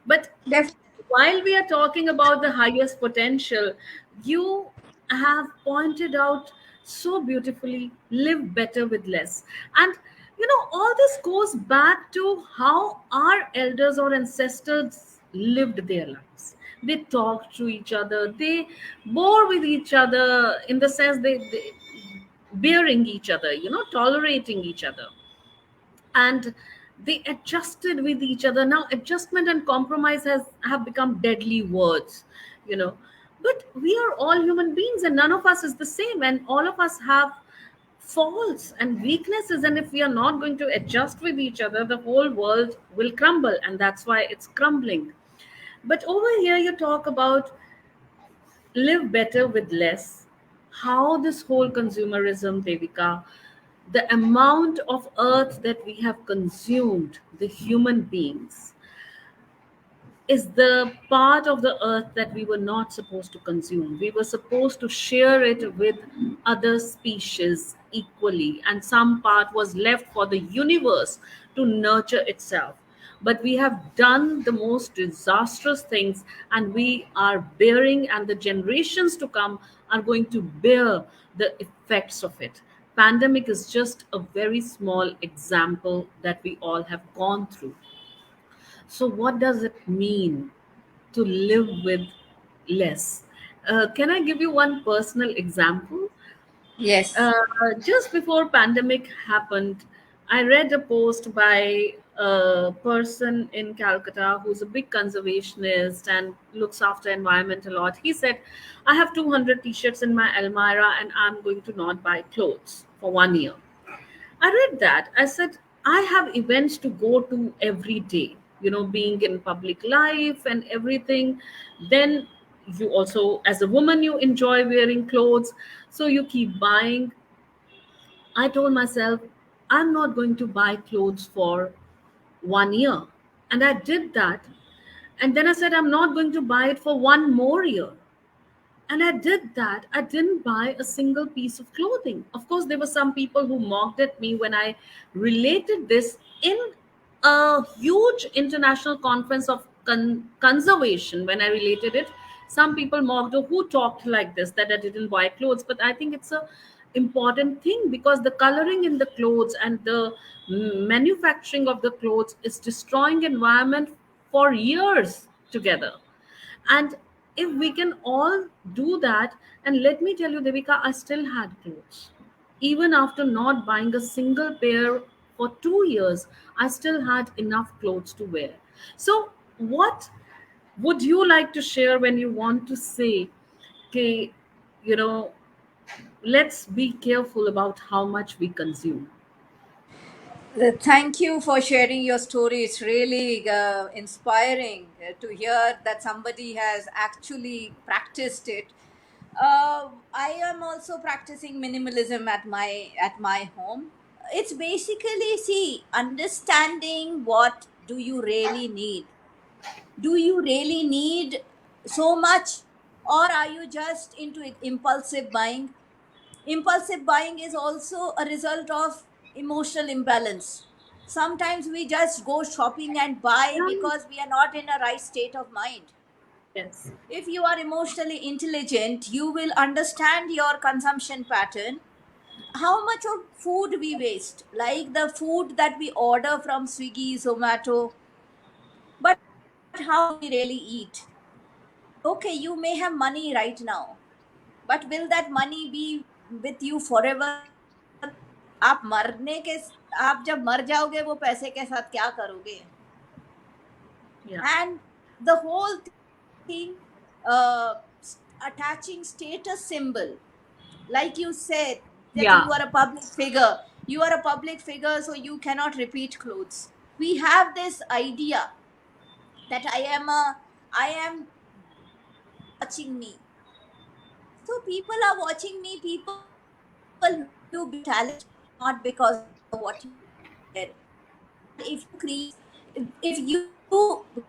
But Def- while we are talking about the highest potential, you have pointed out so beautifully, live better with less. And all this goes back to how our elders or ancestors lived their lives. They talked to each other, they bore with each other, in the sense they bearing each other, tolerating each other, and they adjusted with each other. Now adjustment and compromise has have become deadly words, you know but we are all human beings, and none of us is the same, and all of us have faults and weaknesses, and if we are not going to adjust with each other, the whole world will crumble, and that's why it's crumbling. But over here you talk about live better with less. How this whole consumerism, Devika, the amount of earth that we have consumed, the human beings, is the part of the earth that we were not supposed to consume. We were supposed to share it with other species equally, and some part was left for the universe to nurture itself. but we have done the most disastrous things, and we are bearing, and the generations to come are going to bear the effects of it. Pandemic is just a very small example that we all have gone through. So what does it mean to live with less? Can I give you one personal example? Yes. Just before pandemic happened, I read a post by a person in Calcutta who's a big conservationist and looks after environment a lot. He said, I have 200 t-shirts in my almirah and I'm going to not buy clothes for 1 year. I read that. I said, I have events to go to every day, being in public life and everything. Then you also, as a woman, you enjoy wearing clothes. So you keep buying. I told myself, I'm not going to buy clothes for 1 year. And I did that. And then I said, I'm not going to buy it for one more year. And I did that. I didn't buy a single piece of clothing. Of course, there were some people who mocked at me when I related this in a huge international conference of conservation. When I related it, some people mocked, oh, who talked like this, that I didn't buy clothes. But I think it's a important thing, because the coloring in the clothes and the manufacturing of the clothes is destroying environment for years together. And if we can all do that, and let me tell you, Devika, I still had clothes. Even after not buying a single pair for 2 years, I still had enough clothes to wear. So, what would you like to share when you want to say, okay, you know, let's be careful about how much we consume? Thank you for sharing your story. It's really inspiring to hear that somebody has actually practiced it. I am also practicing minimalism at my home. It's basically, see, understanding what do you really need. Do you really need so much, or are you just into impulsive buying? Impulsive buying is also a result of emotional imbalance. Sometimes we just go shopping and buy Yeah. because we are not in a right state of mind. Yes. If you are emotionally intelligent, you will understand your consumption pattern. How much of food we waste, like the food that we order from Swiggy, Zomato, but how much we really eat? Okay, you may have money right now, but will that money be with you forever? आप मरने के आप जब मर जाओगे वो पैसे के साथ क्या करोगे? Yeah. And the whole thing, uh, attaching status symbol, like you said, that you Yeah. are a public figure. You are a public figure, so you cannot repeat clothes. We have this idea that people are watching me. So people are watching me. People view beauty as talent, not because of what you wear. And if you if you create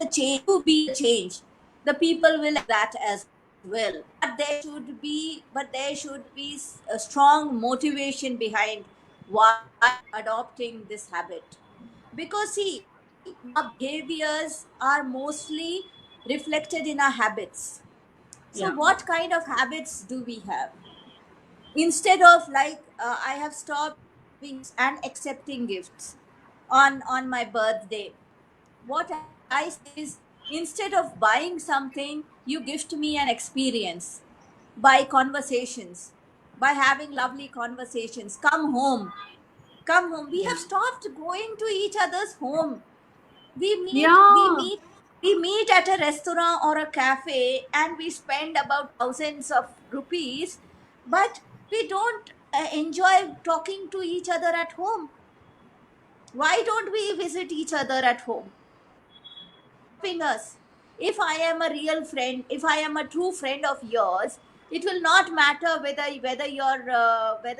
the change, if you be the change, the people will accept that as well. But there should be a strong motivation behind why we are adopting this habit. Because see, our behaviors are mostly reflected in our habits. So Yeah. what kind of habits do we have? Instead of, like, I have stopped giving gifts and accepting gifts on my birthday. What I say is, instead of buying something, you gift me an experience by conversations, by having lovely conversations. Come home. We Yeah. have stopped going to each other's home. we meet we Yeah. meet we meet at a restaurant or a cafe, and we spend about thousands of rupees, but we don't enjoy talking to each other at home. Why don't we visit each other at home? What is stopping us? If I am a real friend, if I am a true friend of yours, it will not matter whether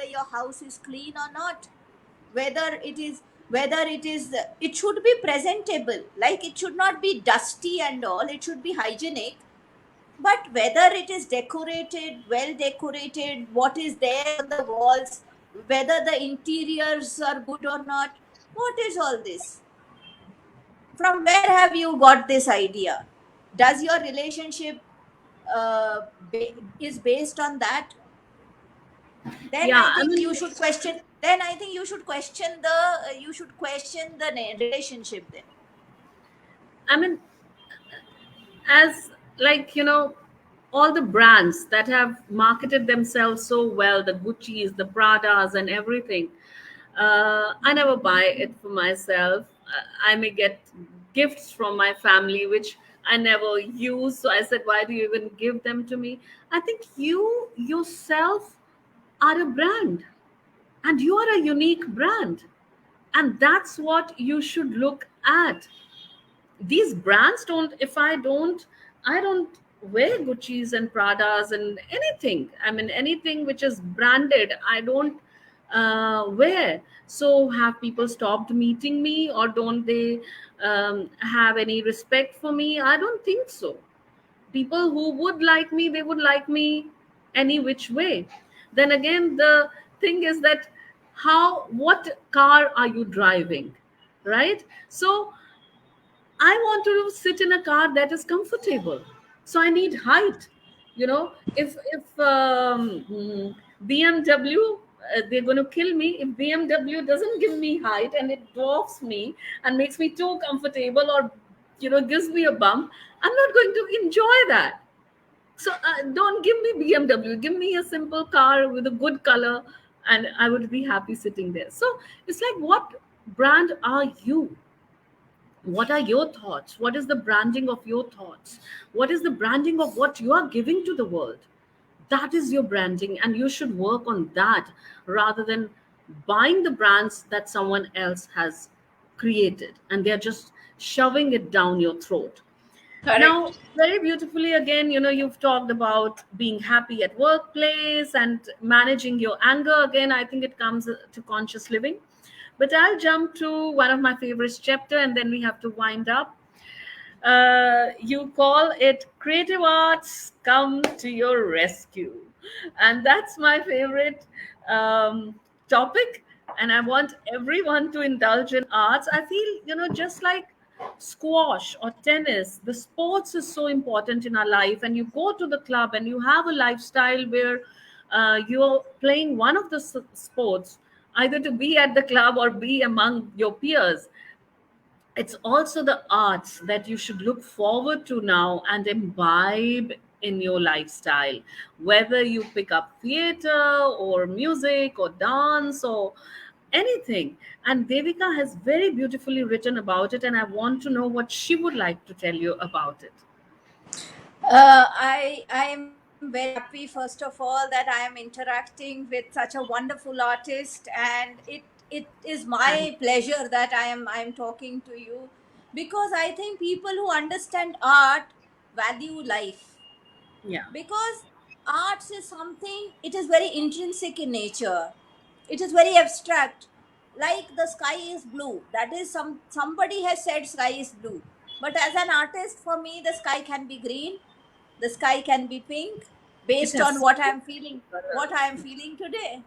your house is clean or not, whether it is it should be presentable, like it should not be dusty and all, it should be hygienic. But whether it is decorated, well decorated, what is there on the walls, whether the interiors are good or not, what is all this? from where have you got this idea? Does your relationship is based on that? Then Yeah, I I think mean, you should question. Then I think you should question the relationship. Then I mean, as like all the brands that have marketed themselves so well, the Gucci's, the Pradas, and everything, I never buy it for myself. I may get gifts from my family which I never use, so I said, why do you even give them to me? I think you yourself are a brand, and you are a unique brand, and that's what you should look at. These brands don't, if I don't wear Gucci's and Pradas and anything, I mean anything which is branded, I don't wear. So have people stopped meeting me, or don't they have any respect for me? I don't think so. People who would like me, they would like me any which way. Then again, the thing is that, how, what car are you driving, right? So I want to sit in a car that is comfortable. So I need height. If BMW, they're going to kill me if BMW doesn't give me height and it dwarfs me and makes me too comfortable, or gives me a bump. I'm not going to enjoy that. So don't give me BMW. Give me a simple car with a good color, and I would be happy sitting there. So it's like, what brand are you? What are your thoughts? What is the branding of your thoughts? What is the branding of what you are giving to the world? That is your branding, and you should work on that rather than buying the brands that someone else has created and they're just shoving it down your throat. Now, correct. very beautifully, again, you've talked about being happy at workplace and managing your anger. Again, I think it comes to conscious living. But I'll jump to one of my favorite chapter, and then we have to wind up. You call it creative arts come to your rescue, and that's my favorite topic. And I want everyone to indulge in arts. I feel, just like squash or tennis, the sports is so important in our life, and you go to the club and you have a lifestyle where you're playing one of the sports, either to be at the club or be among your peers. It's also the arts that you should look forward to now and imbibe in your lifestyle, whether you pick up theater or music or dance or anything. And Devika has very beautifully written about it, and I want to know what she would like to tell you about it. I am very happy, first of all, that I am interacting with such a wonderful artist, and it is my And pleasure that I am talking to you, because I think people who understand art value life, yeah, because arts is something, it is very intrinsic in nature, it is very abstract. Like the sky is blue, that is, somebody has said sky is blue, but as an artist, for me, the sky can be green, the sky can be pink, it based on has what so I am many feeling, what I colors. am feeling today.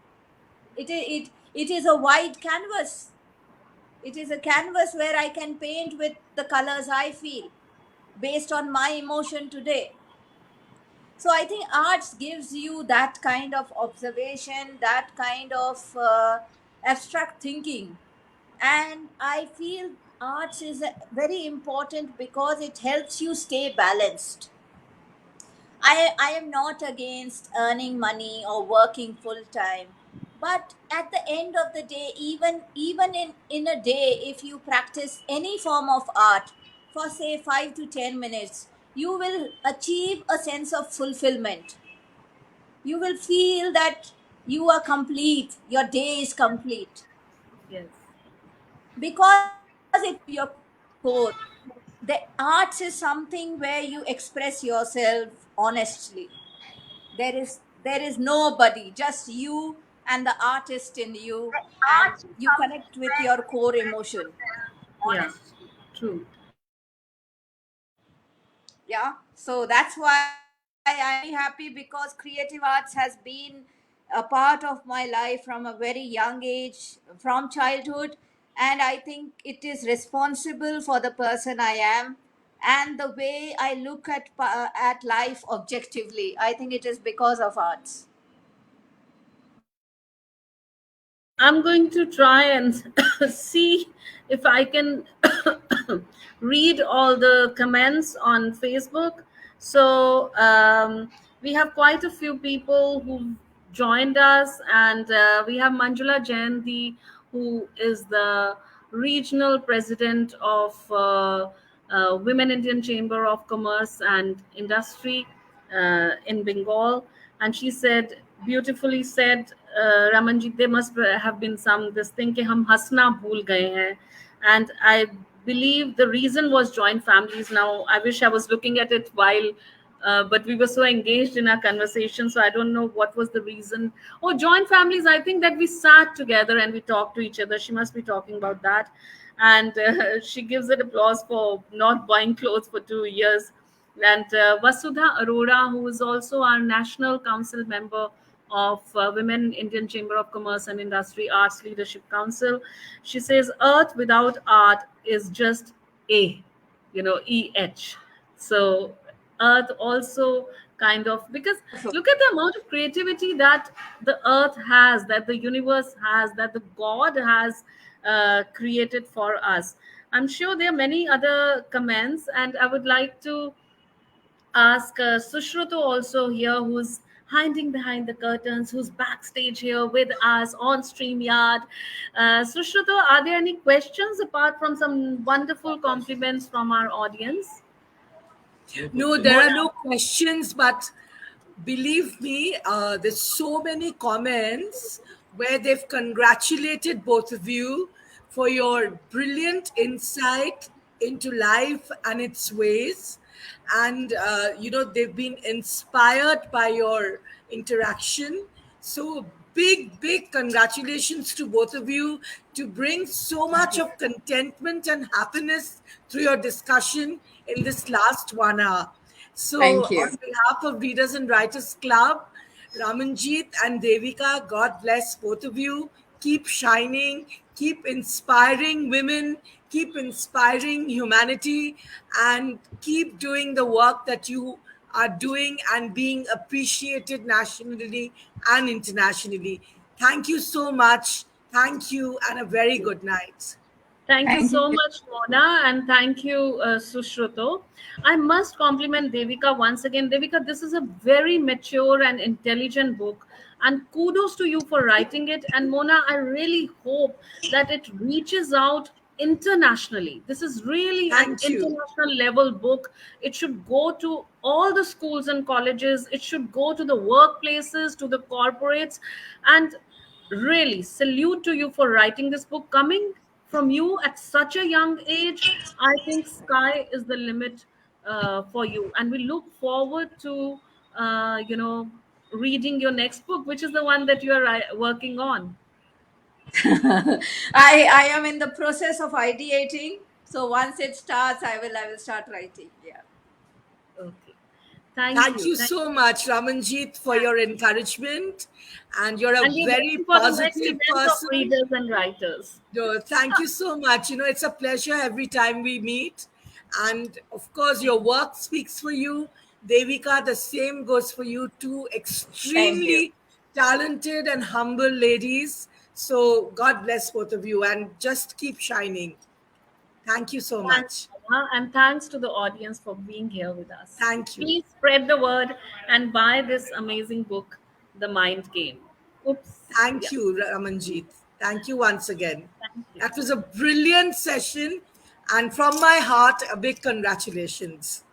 It is a wide canvas, it is a canvas where I can paint with the colors I feel, based on my emotion today. So I think arts gives you that kind of observation, that kind of abstract thinking, and I feel arts is very important because it helps you stay balanced. I am not against earning money or working full time, but at the end of the day, even in a day, if you practice any form of art for say 5 to 10 minutes, you will achieve a sense of fulfillment. You will feel that you are complete, your day is complete, Yes, because it connects to your core. The arts is something where you express yourself honestly. There is nobody, just you and the artist in you, and you connect with your core emotion. yeah, true. Yeah, so that's why I'm very happy, because creative arts has been a part of my life from a very young age, from childhood, And I think it is responsible for the person I am and the way I look at life objectively. I think it is because of arts. I'm going to try and see if I can read all the comments on Facebook. So we have quite a few people who joined us, and we have Manjula Jayanti, who is the regional president of Women Indian Chamber of Commerce and Industry in Bengal, and she said, beautifully said, Ramanjit, there must have been some this thing कि हम हंसना भूल गए हैं, and I believe the reason was joint families. Now I wish I was looking at it while. But we were so engaged in our conversation, so I don't know what was the reason. Oh, joint families! I think that we sat together and we talked to each other. She must be talking about that, and she gives it applause for not buying clothes for 2 years. And Vasudha Arora, who is also our National Council member of Women Indian Chamber of Commerce and Industry Arts Leadership Council, she says, Earth without art is just A, EH. So, Earth also kind of, because look at the amount of creativity that the Earth has, that the universe has, that the God has created for us. I'm sure there are many other comments, and I would like to ask Sushruto also here, who's hiding behind the curtains, who's backstage here with us on StreamYard. Sushruto, are there any questions apart from some wonderful compliments from our audience? No, there are no questions, but believe me, there's so many comments where they've congratulated both of you for your brilliant insight into life and its ways. And, they've been inspired by your interaction. So, big congratulations to both of you to bring so much of contentment and happiness through your discussion in this last 1 hour. So, Thank on you. behalf of Readers and Writers Club, Ramanjit and Devika, God bless both of you. Keep shining, keep inspiring women, keep inspiring humanity, and keep doing the work that you are doing and being appreciated nationally and internationally. Thank you so much. Thank you, and a very good night. Thank you Thank so you. much, Mona, and thank you, Sushruto. I must compliment Devika once again. Devika, this is a very mature and intelligent book, and kudos to you for writing it. And Mona, I really hope that it reaches out internationally. This is really an Thank you. international level book. It should go to all the schools and colleges, it should go to the workplaces, to the corporates, and really salute to you for writing this book. Coming from you at such a young age, I think sky is the limit for you, and we look forward to reading your next book, which is the one that you are working on. I am in the process of ideating. So once it starts, I will start writing. Yeah. Okay, thank Thank you. you so much, Ramanjit, for your encouragement. And you're a And we're very waiting for the next positive event of person. readers and writers. No, thank you so much. It's a pleasure every time we meet. And of course, your work speaks for you. Devika, the same goes for you. Two Thank you. extremely talented and humble ladies. So God bless both of you and just keep shining. Thank you so Thanks, much. Mama, and thanks to the audience for being here with us. Thank you. Please spread the word and buy this amazing book, The Mind Game. Oops. Yeah. Thank you, Ramanjit. Thank you once again. Thank you. That was a brilliant session. And from my heart, a big congratulations.